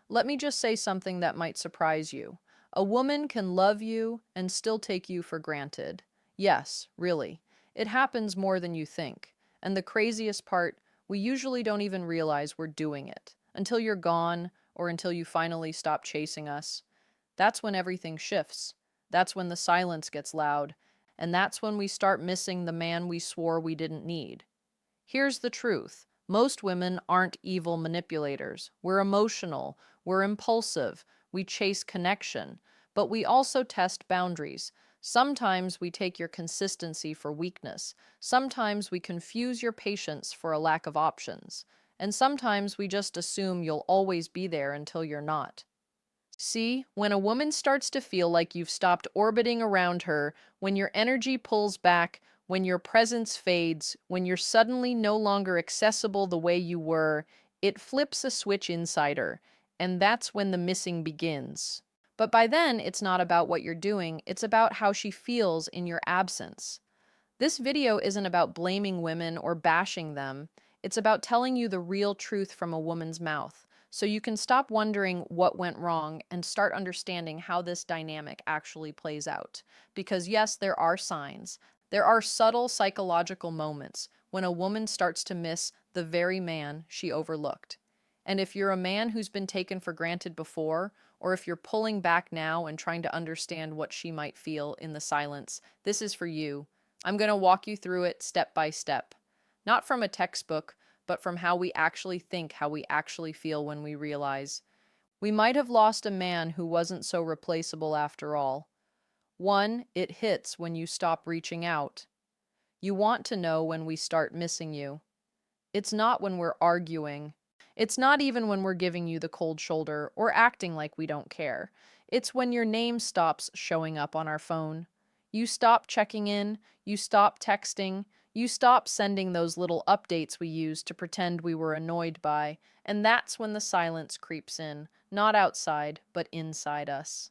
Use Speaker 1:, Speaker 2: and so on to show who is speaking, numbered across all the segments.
Speaker 1: Let me just say something that might surprise you. A woman can love you and still take you for granted. Yes, really. It happens more than you think. And the craziest part, we usually don't even realize we're doing it until you're gone or until you finally stop chasing us. That's when everything shifts. That's when the silence gets loud. And that's when we start missing the man we swore we didn't need. Here's the truth. Most women aren't evil manipulators. We're emotional, we're impulsive, we chase connection, but we also test boundaries. Sometimes we take your consistency for weakness. Sometimes we confuse your patience for a lack of options. And sometimes we just assume you'll always be there until you're not. See, when a woman starts to feel like you've stopped orbiting around her, when your energy pulls back, when your presence fades, when you're suddenly no longer accessible the way you were, it flips a switch inside her, and that's when the missing begins. But by then, it's not about what you're doing, it's about how she feels in your absence. This video isn't about blaming women or bashing them. It's about telling you the real truth from a woman's mouth, so you can stop wondering what went wrong and start understanding how this dynamic actually plays out. Because yes, there are signs. There are subtle psychological moments when a woman starts to miss the very man she overlooked. And if you're a man who's been taken for granted before, or if you're pulling back now and trying to understand what she might feel in the silence, this is for you. I'm going to walk you through it step by step. Not from a textbook, but from how we actually think, how we actually feel when we realize we might have lost a man who wasn't so replaceable after all. One, it hits when you stop reaching out. You want to know when we start missing you. It's not when we're arguing. It's not even when we're giving you the cold shoulder or acting like we don't care. It's when your name stops showing up on our phone. You stop checking in, you stop texting, you stop sending those little updates we use to pretend we were annoyed by, and that's when the silence creeps in, not outside, but inside us.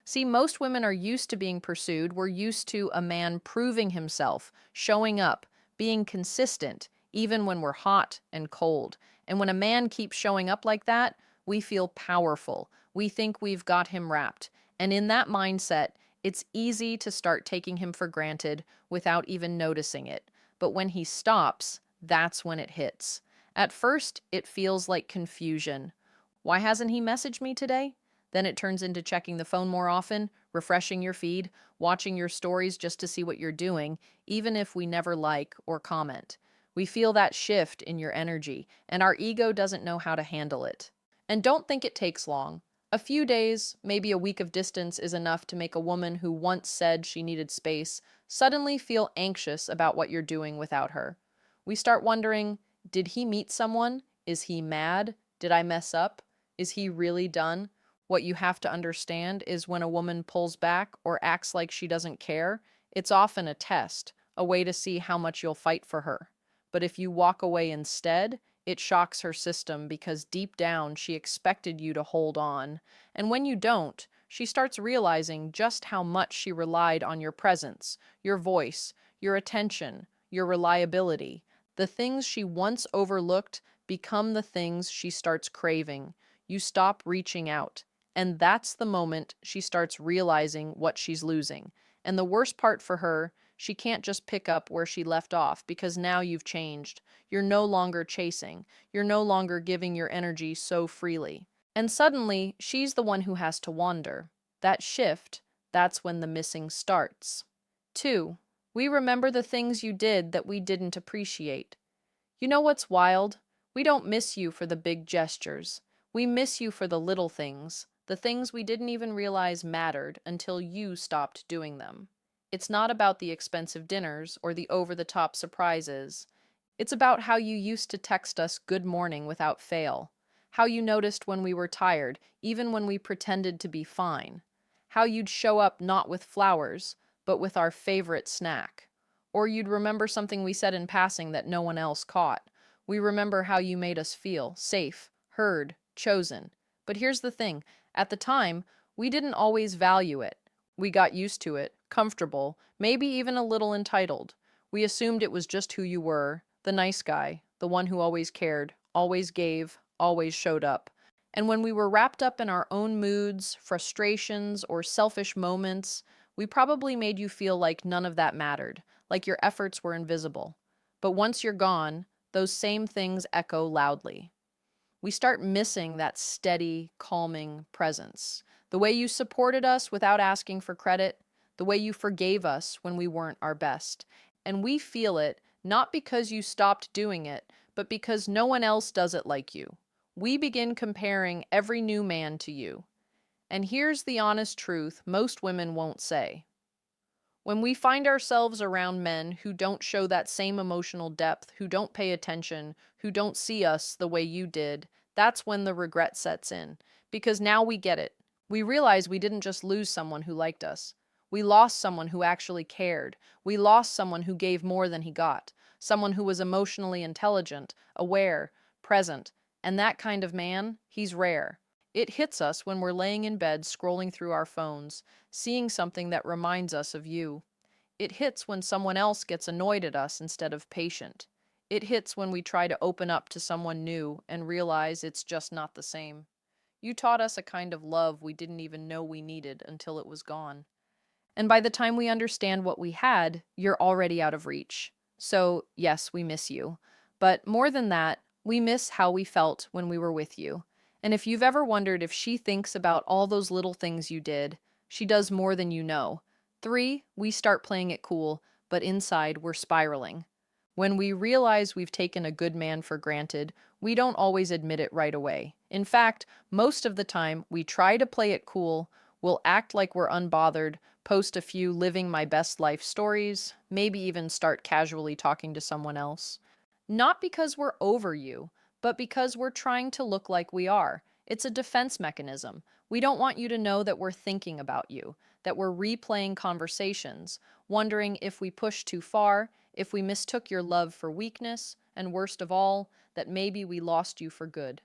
Speaker 1: See, most women are used to being pursued. We're used to a man proving himself, showing up, being consistent, even when we're hot and cold. And when a man keeps showing up like that, we feel powerful. We think we've got him wrapped. And in that mindset, it's easy to start taking him for granted without even noticing it. But when he stops, that's when it hits. At first, it feels like confusion. Why hasn't he messaged me today? Then it turns into checking the phone more often, refreshing your feed, watching your stories just to see what you're doing, even if we never like or comment. We feel that shift in your energy, and our ego doesn't know how to handle it. And don't think it takes long. A few days, maybe a week of distance is enough to make a woman who once said she needed space suddenly feel anxious about what you're doing without her. We start wondering, did he meet someone? Is he mad? Did I mess up? Is he really done? What you have to understand is when a woman pulls back or acts like she doesn't care, it's often a test, a way to see how much you'll fight for her. But if you walk away instead, it shocks her system because deep down she expected you to hold on. And when you don't, she starts realizing just how much she relied on your presence, your voice, your attention, your reliability. The things she once overlooked become the things she starts craving. You stop reaching out. And that's the moment she starts realizing what she's losing. And the worst part for her, she can't just pick up where she left off because now you've changed. You're no longer chasing. You're no longer giving your energy so freely. And suddenly, she's the one who has to wander. That shift, that's when the missing starts. 2. We remember the things you did that we didn't appreciate. You know what's wild? We don't miss you for the big gestures. We miss you for the little things, the things we didn't even realize mattered until you stopped doing them. It's not about the expensive dinners or the over-the-top surprises. It's about how you used to text us good morning without fail, how you noticed when we were tired, even when we pretended to be fine, how you'd show up not with flowers, but with our favorite snack. Or you'd remember something we said in passing that no one else caught. We remember how you made us feel safe, heard, chosen. But here's the thing, at the time, we didn't always value it. We got used to it, comfortable, maybe even a little entitled. We assumed it was just who you were, the nice guy, the one who always cared, always gave, always showed up. And when we were wrapped up in our own moods, frustrations, or selfish moments, we probably made you feel like none of that mattered, like your efforts were invisible. But once you're gone, those same things echo loudly. We start missing that steady, calming presence. The way you supported us without asking for credit, the way you forgave us when we weren't our best. And we feel it not because you stopped doing it, but because no one else does it like you. We begin comparing every new man to you. And here's the honest truth most women won't say. When we find ourselves around men who don't show that same emotional depth, who don't pay attention, who don't see us the way you did, that's when the regret sets in. Because now we get it. We realize we didn't just lose someone who liked us. We lost someone who actually cared. We lost someone who gave more than he got. Someone who was emotionally intelligent, aware, present. And that kind of man, he's rare. It hits us when we're laying in bed scrolling through our phones, seeing something that reminds us of you. It hits when someone else gets annoyed at us instead of patient. It hits when we try to open up to someone new and realize it's just not the same. You taught us a kind of love we didn't even know we needed until it was gone. And by the time we understand what we had, you're already out of reach. So, yes, we miss you. But more than that, we miss how we felt when we were with you. And if you've ever wondered if she thinks about all those little things you did, she does more than you know. 3, we start playing it cool, but inside we're spiraling. When we realize we've taken a good man for granted, we don't always admit it right away. In fact, most of the time, we try to play it cool, we'll act like we're unbothered, post a few living my best life stories, maybe even start casually talking to someone else. Not because we're over you, but because we're trying to look like we are. It's a defense mechanism. We don't want you to know that we're thinking about you, that we're replaying conversations, wondering if we pushed too far, if we mistook your love for weakness, and worst of all, that maybe we lost you for good.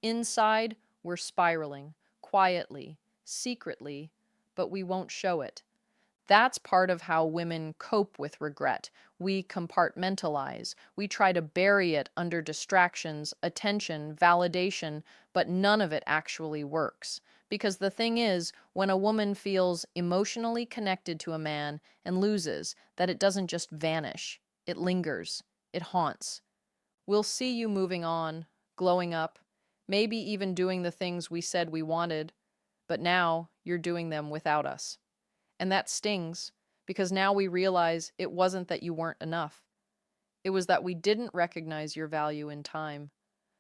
Speaker 1: Inside, we're spiraling, quietly, secretly, but we won't show it. That's part of how women cope with regret. We compartmentalize. We try to bury it under distractions, attention, validation, but none of it actually works. Because the thing is, when a woman feels emotionally connected to a man and loses, that it doesn't just vanish, it lingers, it haunts. We'll see you moving on, glowing up, maybe even doing the things we said we wanted, but now you're doing them without us. And that stings because now we realize it wasn't that you weren't enough. It was that we didn't recognize your value in time.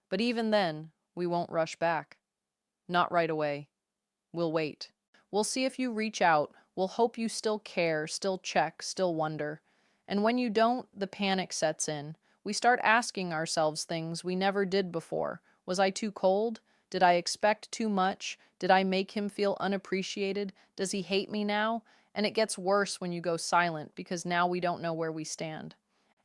Speaker 1: But even then, we won't rush back. Not right away. We'll wait. We'll see if you reach out. We'll hope you still care, still check, still wonder. And when you don't, the panic sets in. We start asking ourselves things we never did before. Was I too cold? Did I expect too much? Did I make him feel unappreciated? Does he hate me now? And it gets worse when you go silent because now we don't know where we stand.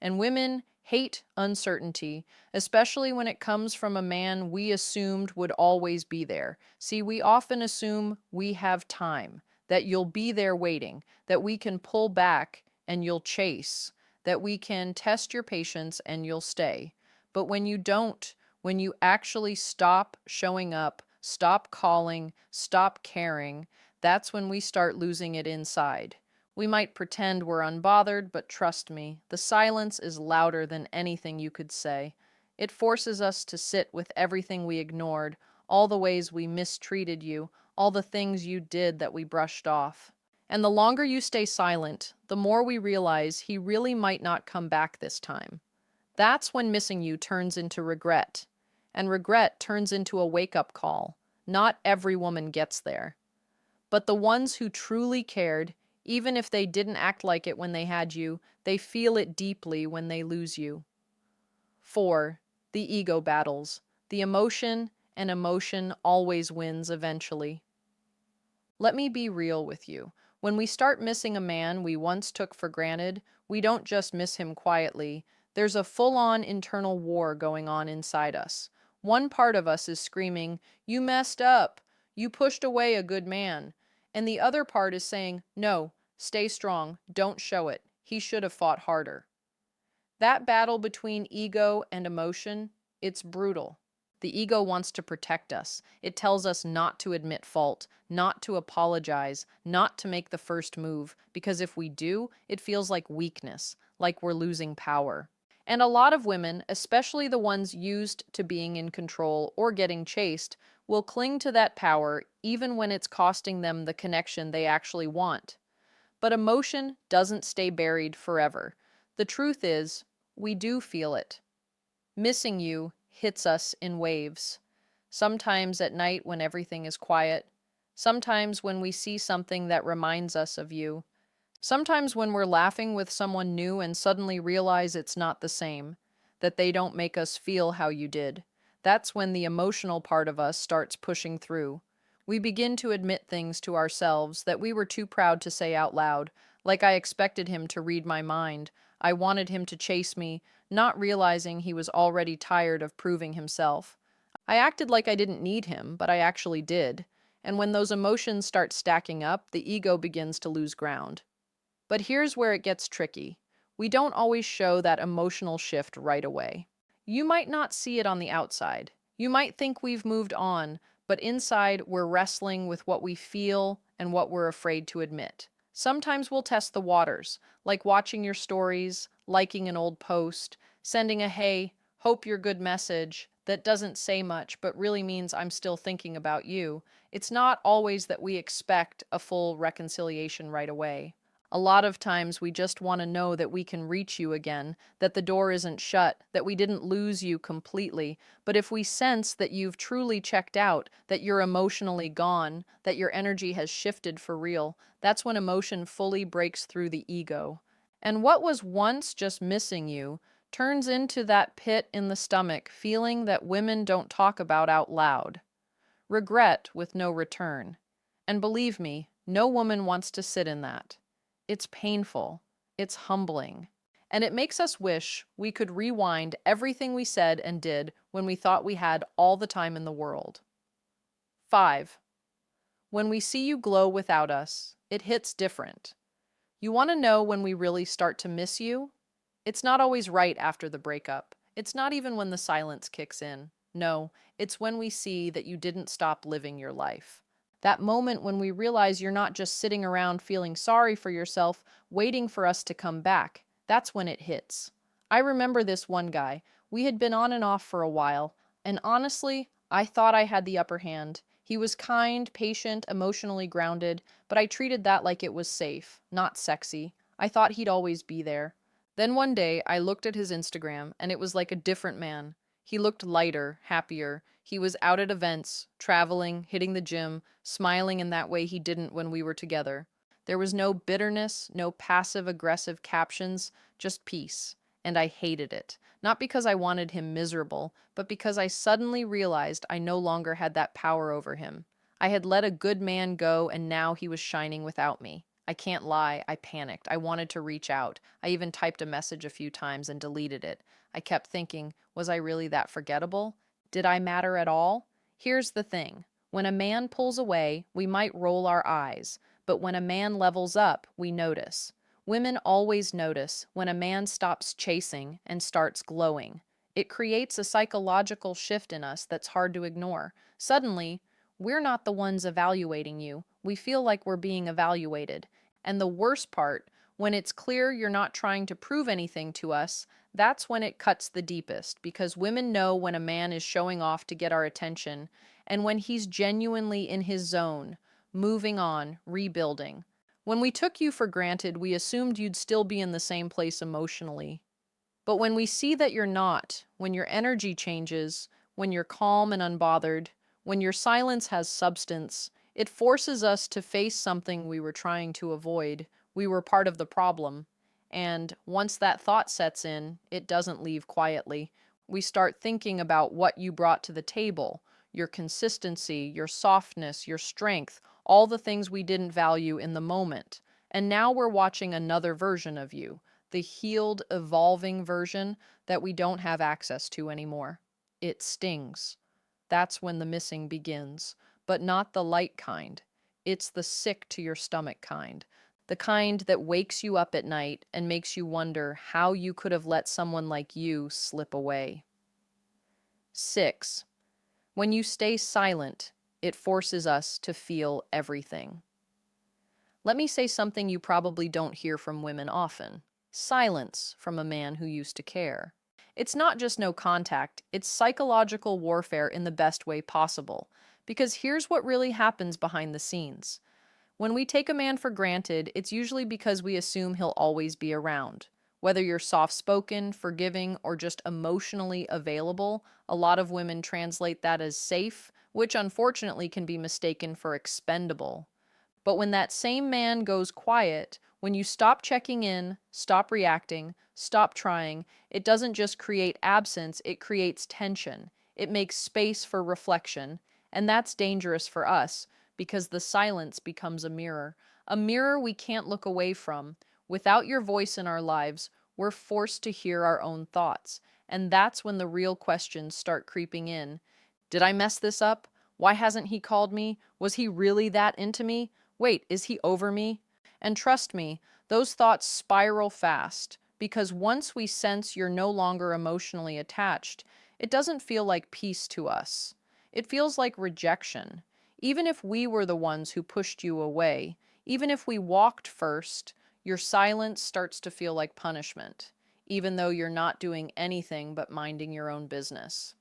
Speaker 1: And women hate uncertainty, especially when it comes from a man we assumed would always be there. See, we often assume we have time, that you'll be there waiting, that we can pull back and you'll chase, that we can test your patience and you'll stay. But when you don't, when you actually stop showing up, stop calling, stop caring, that's when we start losing it inside. We might pretend we're unbothered, but trust me, the silence is louder than anything you could say. It forces us to sit with everything we ignored, all the ways we mistreated you, all the things you did that we brushed off. And the longer you stay silent, the more we realize he really might not come back this time. That's when missing you turns into regret. And regret turns into a wake-up call. Not every woman gets there. But the ones who truly cared, even if they didn't act like it when they had you, they feel it deeply when they lose you. 4. The ego battles. The emotion, and emotion always wins eventually. Let me be real with you. When we start missing a man we once took for granted, we don't just miss him quietly. There's a full-on internal war going on inside us. One part of us is screaming, "You messed up. You pushed away a good man." And the other part is saying, "No, stay strong. Don't show it. He should have fought harder." That battle between ego and emotion, it's brutal. The ego wants to protect us. It tells us not to admit fault, not to apologize, not to make the first move, because if we do, it feels like weakness, like we're losing power. And a lot of women, especially the ones used to being in control or getting chased, will cling to that power even when it's costing them the connection they actually want. But emotion doesn't stay buried forever. The truth is, we do feel it. Missing you hits us in waves. Sometimes at night when everything is quiet. Sometimes when we see something that reminds us of you. Sometimes when we're laughing with someone new and suddenly realize it's not the same, that they don't make us feel how you did. That's when the emotional part of us starts pushing through. We begin to admit things to ourselves that we were too proud to say out loud, like I expected him to read my mind. I wanted him to chase me, not realizing he was already tired of proving himself. I acted like I didn't need him, but I actually did. And when those emotions start stacking up, the ego begins to lose ground. But here's where it gets tricky. We don't always show that emotional shift right away. You might not see it on the outside. You might think we've moved on, but inside we're wrestling with what we feel and what we're afraid to admit. Sometimes we'll test the waters, like watching your stories, liking an old post, sending a hey, hope you're good message that doesn't say much but really means I'm still thinking about you. It's not always that we expect a full reconciliation right away. A lot of times we just want to know that we can reach you again, that the door isn't shut, that we didn't lose you completely. But if we sense that you've truly checked out, that you're emotionally gone, that your energy has shifted for real, that's when emotion fully breaks through the ego. And what was once just missing you turns into that pit in the stomach, feeling that women don't talk about out loud. Regret with no return. And believe me, no woman wants to sit in that. It's painful. It's humbling. And it makes us wish we could rewind everything we said and did when we thought we had all the time in the world. 5. When we see you glow without us, it hits different. You want to know when we really start to miss you? It's not always right after the breakup. It's not even when the silence kicks in. No, it's when we see that you didn't stop living your life. That moment when we realize you're not just sitting around feeling sorry for yourself, waiting for us to come back. That's when it hits. I remember this one guy. We had been on and off for a while, and honestly, I thought I had the upper hand. He was kind, patient, emotionally grounded, but I treated that like it was safe, not sexy. I thought he'd always be there. Then one day, I looked at his Instagram, and it was like a different man. He looked lighter, happier. He was out at events, traveling, hitting the gym, smiling in that way he didn't when we were together. There was no bitterness, no passive-aggressive captions, just peace. And I hated it. Not because I wanted him miserable, but because I suddenly realized I no longer had that power over him. I had let a good man go, and now he was shining without me. I can't lie, I panicked. I wanted to reach out. I even typed a message a few times and deleted it. I kept thinking, was I really that forgettable? Did I matter at all? Here's the thing. When a man pulls away, we might roll our eyes, but when a man levels up, we notice. Women always notice when a man stops chasing and starts glowing. It creates a psychological shift in us that's hard to ignore. Suddenly, we're not the ones evaluating you. We feel like we're being evaluated. And the worst part, when it's clear you're not trying to prove anything to us, that's when it cuts the deepest, because women know when a man is showing off to get our attention and when he's genuinely in his zone, moving on, rebuilding. When we took you for granted, we assumed you'd still be in the same place emotionally. But when we see that you're not, when your energy changes, when you're calm and unbothered, when your silence has substance, it forces us to face something we were trying to avoid. We were part of the problem. And once that thought sets in, it doesn't leave quietly. We start thinking about what you brought to the table, your consistency, your softness, your strength, all the things we didn't value in the moment. And now we're watching another version of you, the healed, evolving version that we don't have access to anymore. It stings. That's when the missing begins, but not the light kind. It's the sick to your stomach kind. The kind that wakes you up at night and makes you wonder how you could have let someone like you slip away. 6. When you stay silent, it forces us to feel everything. Let me say something you probably don't hear from women often. Silence from a man who used to care. It's not just no contact, it's psychological warfare in the best way possible. Because here's what really happens behind the scenes. When we take a man for granted, it's usually because we assume he'll always be around. Whether you're soft spoken, forgiving, or just emotionally available, a lot of women translate that as safe, which unfortunately can be mistaken for expendable. But when that same man goes quiet, when you stop checking in, stop reacting, stop trying, it doesn't just create absence, it creates tension. It makes space for reflection. And that's dangerous for us because the silence becomes a mirror we can't look away from. Without your voice in our lives, we're forced to hear our own thoughts. And that's when the real questions start creeping in. Did I mess this up? Why hasn't he called me? Was he really that into me? Wait, is he over me? And trust me, those thoughts spiral fast because once we sense you're no longer emotionally attached, it doesn't feel like peace to us. It feels like rejection. Even if we were the ones who pushed you away, even if we walked first, your silence starts to feel like punishment, even though you're not doing anything but minding your own business.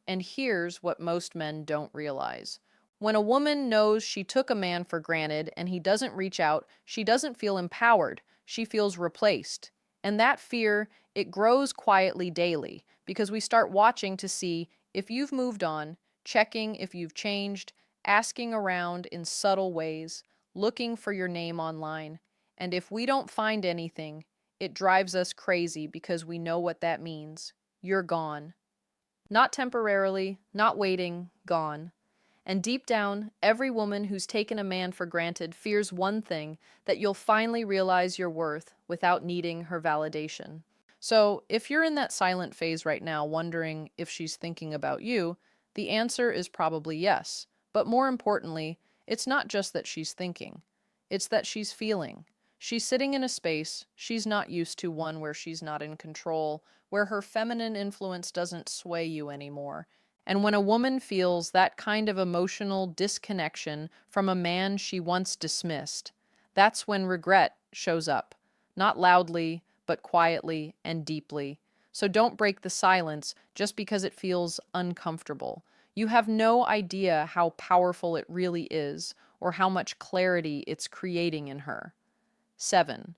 Speaker 1: And here's what most men don't realize. When a woman knows she took a man for granted and he doesn't reach out, she doesn't feel empowered. She feels replaced. And that fear, it grows quietly daily because we start watching to see if you've moved on, checking if you've changed, asking around in subtle ways, looking for your name online. And if we don't find anything, it drives us crazy because we know what that means. You're gone. Not temporarily, not waiting, gone. And deep down, every woman who's taken a man for granted fears one thing, that you'll finally realize your worth without needing her validation. So, if you're in that silent phase right now, wondering if she's thinking about you, the answer is probably yes. But more importantly, it's not just that she's thinking, it's that she's feeling. She's sitting in a space she's not used to, one where she's not in control, where her feminine influence doesn't sway you anymore. And when a woman feels that kind of emotional disconnection from a man she once dismissed, that's when regret shows up. Not loudly, but quietly and deeply. So don't break the silence just because it feels uncomfortable. You have no idea how powerful it really is or how much clarity it's creating in her. 7.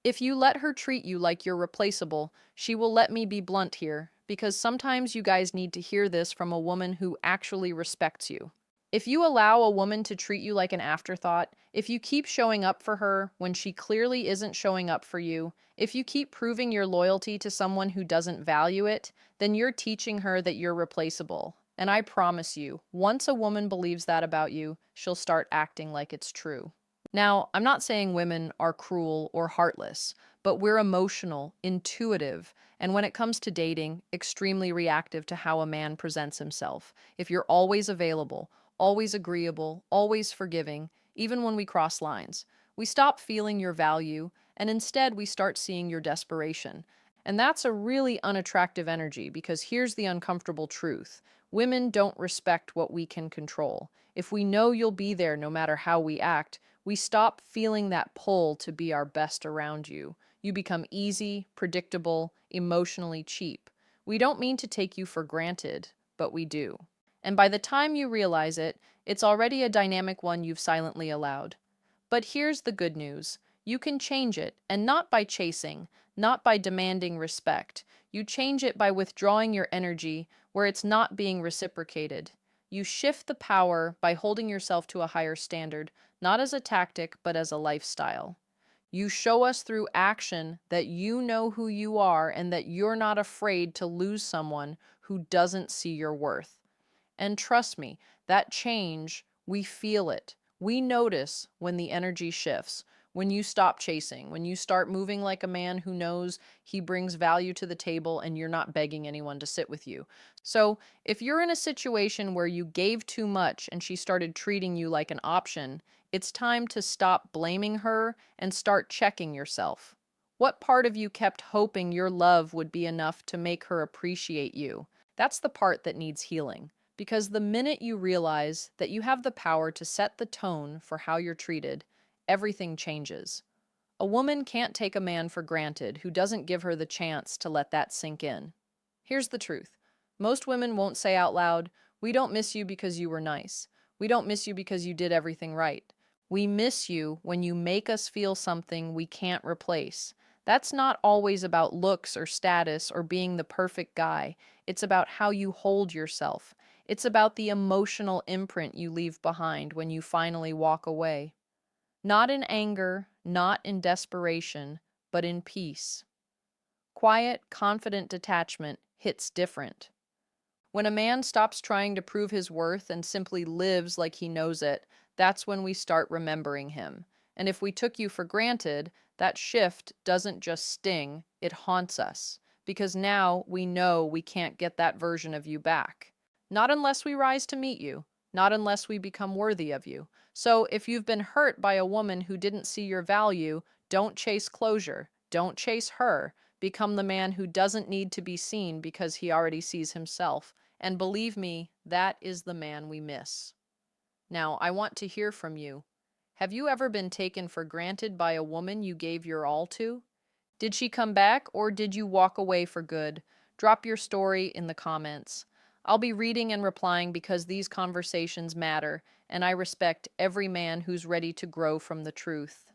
Speaker 1: If you let her treat you like you're replaceable, she will let me be blunt here, because sometimes you guys need to hear this from a woman who actually respects you. If you allow a woman to treat you like an afterthought, if you keep showing up for her when she clearly isn't showing up for you, if you keep proving your loyalty to someone who doesn't value it, then you're teaching her that you're replaceable. And I promise you, once a woman believes that about you, she'll start acting like it's true. Now, I'm not saying women are cruel or heartless, but we're emotional, intuitive, and when it comes to dating, extremely reactive to how a man presents himself. If you're always available, always agreeable, always forgiving, even when we cross lines, we stop feeling your value, and instead we start seeing your desperation. And that's a really unattractive energy because here's the uncomfortable truth. Women don't respect what we can control. If we know you'll be there no matter how we act, we stop feeling that pull to be our best around you. You become easy, predictable, emotionally cheap. We don't mean to take you for granted, but we do. And by the time you realize it, it's already a dynamic one you've silently allowed. But here's the good news. You can change it, and not by chasing, not by demanding respect. You change it by withdrawing your energy where it's not being reciprocated. You shift the power by holding yourself to a higher standard, not as a tactic, but as a lifestyle. You show us through action that you know who you are and that you're not afraid to lose someone who doesn't see your worth. And trust me, that change, we feel it. We notice when the energy shifts, when you stop chasing, when you start moving like a man who knows he brings value to the table and you're not begging anyone to sit with you. So, if you're in a situation where you gave too much and she started treating you like an option, it's time to stop blaming her and start checking yourself. What part of you kept hoping your love would be enough to make her appreciate you? That's the part that needs healing. Because the minute you realize that you have the power to set the tone for how you're treated, everything changes. A woman can't take a man for granted who doesn't give her the chance to let that sink in. Here's the truth. Most women won't say out loud, "We don't miss you because you were nice. We don't miss you because you did everything right. We miss you when you make us feel something we can't replace." That's not always about looks or status or being the perfect guy. It's about how you hold yourself. It's about the emotional imprint you leave behind when you finally walk away. Not in anger, not in desperation, but in peace. Quiet, confident detachment hits different. When a man stops trying to prove his worth and simply lives like he knows it, that's when we start remembering him. And if we took you for granted, that shift doesn't just sting, it haunts us. Because now we know we can't get that version of you back. Not unless we rise to meet you, not unless we become worthy of you. So if you've been hurt by a woman who didn't see your value, don't chase closure. Don't chase her. Become the man who doesn't need to be seen because he already sees himself. And believe me, that is the man we miss. Now, I want to hear from you. Have you ever been taken for granted by a woman you gave your all to? Did she come back or did you walk away for good? Drop your story in the comments. I'll be reading and replying because these conversations matter, and I respect every man who's ready to grow from the truth.